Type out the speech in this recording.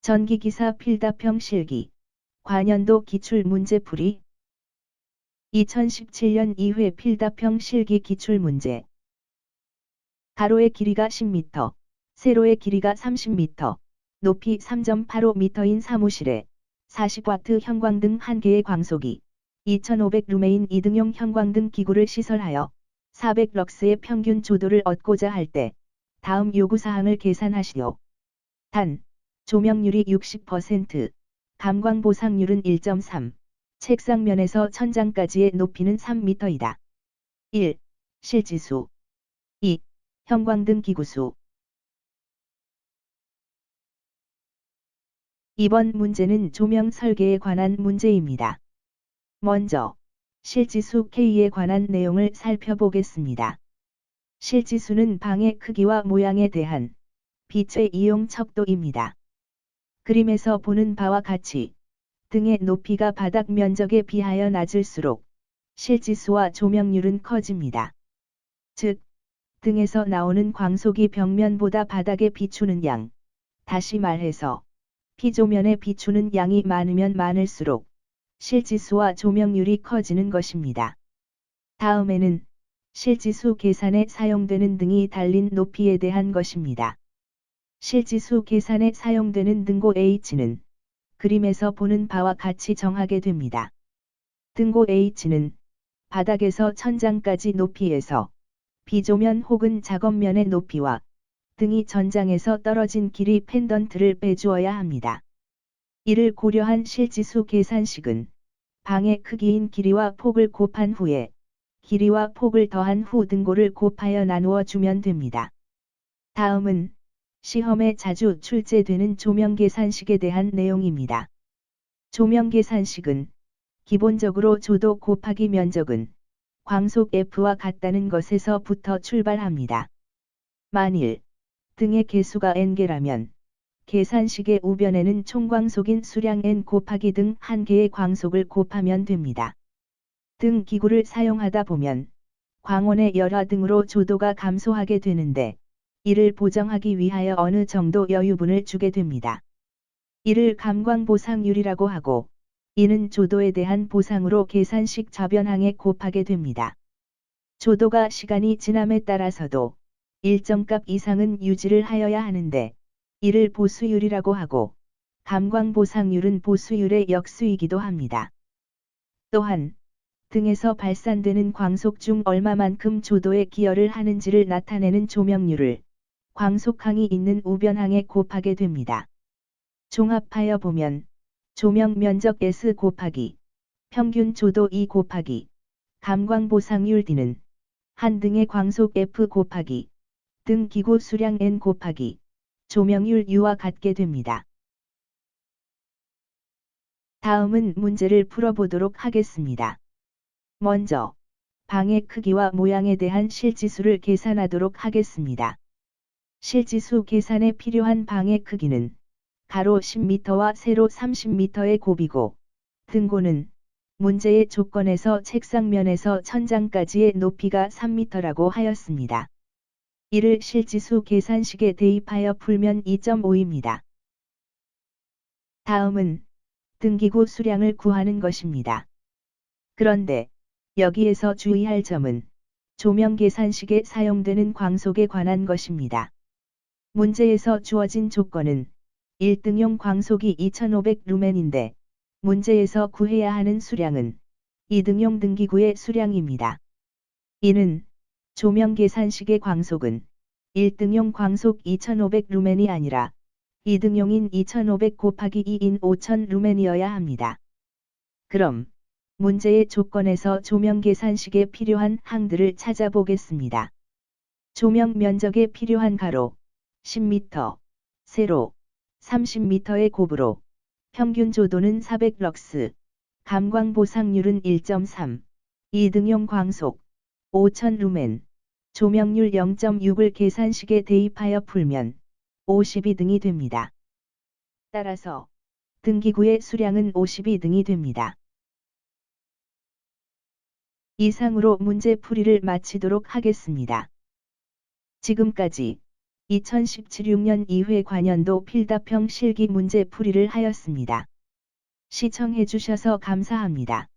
전기기사 필답형 실기. 관연도 기출문제풀이. 2017년 2회 필답형 실기 기출문제. 가로의 길이가 10m, 세로의 길이가 30m, 높이 3.85m인 사무실에 40W 형광등 1개의 광속이 2500루메인 2등용 형광등 기구를 시설하여 400럭스의 평균 조도를 얻고자 할 때 다음 요구사항을 계산하시오. 단, 조명률이 60%, 감광보상률은 1.3, 책상면에서 천장까지의 높이는 3m이다. 1. 실지수. 2. 형광등 기구수. 이번 문제는 조명 설계에 관한 문제입니다. 먼저, 실지수 K에 관한 내용을 살펴보겠습니다. 실지수는 방의 크기와 모양에 대한 빛의 이용 척도입니다. 그림에서 보는 바와 같이 등의 높이가 바닥 면적에 비하여 낮을수록 실지수와 조명률은 커집니다. 즉, 등에서 나오는 광속이 벽면보다 바닥에 비추는 양, 다시 말해서 피조면에 비추는 양이 많으면 많을수록 실지수와 조명률이 커지는 것입니다. 다음에는 실지수 계산에 사용되는 등이 달린 높이에 대한 것입니다. 실지수 계산에 사용되는 등고 H는 그림에서 보는 바와 같이 정하게 됩니다. 등고 H는 바닥에서 천장까지 높이에서 비조면 혹은 작업면의 높이와 등이 전장에서 떨어진 길이 펜던트를 빼주어야 합니다. 이를 고려한 실지수 계산식은 방의 크기인 길이와 폭을 곱한 후에 길이와 폭을 더한 후 등고를 곱하여 나누어 주면 됩니다. 다음은 시험에 자주 출제되는 조명 계산식에 대한 내용입니다. 조명 계산식은 기본적으로 조도 곱하기 면적은 광속 F와 같다는 것에서부터 출발합니다. 만일 등의 개수가 n개라면 계산식의 우변에는 총광속인 수량 n 곱하기 등 1개의 광속을 곱하면 됩니다. 등 기구를 사용하다 보면 광원의 열화 등으로 조도가 감소하게 되는데 이를 보정하기 위하여 어느 정도 여유분을 주게 됩니다. 이를 감광보상률이라고 하고 이는 조도에 대한 보상으로 계산식 좌변항에 곱하게 됩니다. 조도가 시간이 지남에 따라서도 일정 값 이상은 유지를 하여야 하는데 이를 보수율이라고 하고 감광보상률은 보수율의 역수이기도 합니다. 또한 등에서 발산되는 광속 중 얼마만큼 조도에 기여를 하는지를 나타내는 조명률을 광속항이 있는 우변항에 곱하게 됩니다. 종합하여 보면 조명 면적 S 곱하기 평균 조도 2 곱하기 감광보상률 D는 한 등의 광속 F 곱하기 등 기구 수량 N 곱하기 조명률 U와 같게 됩니다. 다음은 문제를 풀어보도록 하겠습니다. 먼저, 방의 크기와 모양에 대한 실지수를 계산하도록 하겠습니다. 실지수 계산에 필요한 방의 크기는 가로 10m와 세로 30m의 곱이고, 등고는 문제의 조건에서 책상면에서 천장까지의 높이가 3m라고 하였습니다. 이를 실지수 계산식에 대입하여 풀면 2.5입니다. 다음은 등기구 수량을 구하는 것입니다. 그런데 여기에서 주의할 점은 조명 계산식에 사용되는 광속에 관한 것입니다. 문제에서 주어진 조건은 1등용 광속이 2500루멘인데 문제에서 구해야 하는 수량은 2등용 등기구의 수량입니다. 이는 조명 계산식의 광속은 1등용 광속 2500루멘이 아니라 2등용인 2500 곱하기 2인 5000루멘이어야 합니다. 그럼 문제의 조건에서 조명 계산식에 필요한 항들을 찾아보겠습니다. 조명 면적에 필요한 가로 10m, 세로 30m의 곱으로 평균 조도는 400럭스, 감광보상률은 1.3, 2등용 광속 5000루멘, 조명률 0.6을 계산식에 대입하여 풀면 52등이 됩니다. 따라서 등기구의 수량은 52등이 됩니다. 이상으로 문제 풀이를 마치도록 하겠습니다. 지금까지 2017-6년 2회 관연도 필답형 실기 문제 풀이를 하였습니다. 시청해주셔서 감사합니다.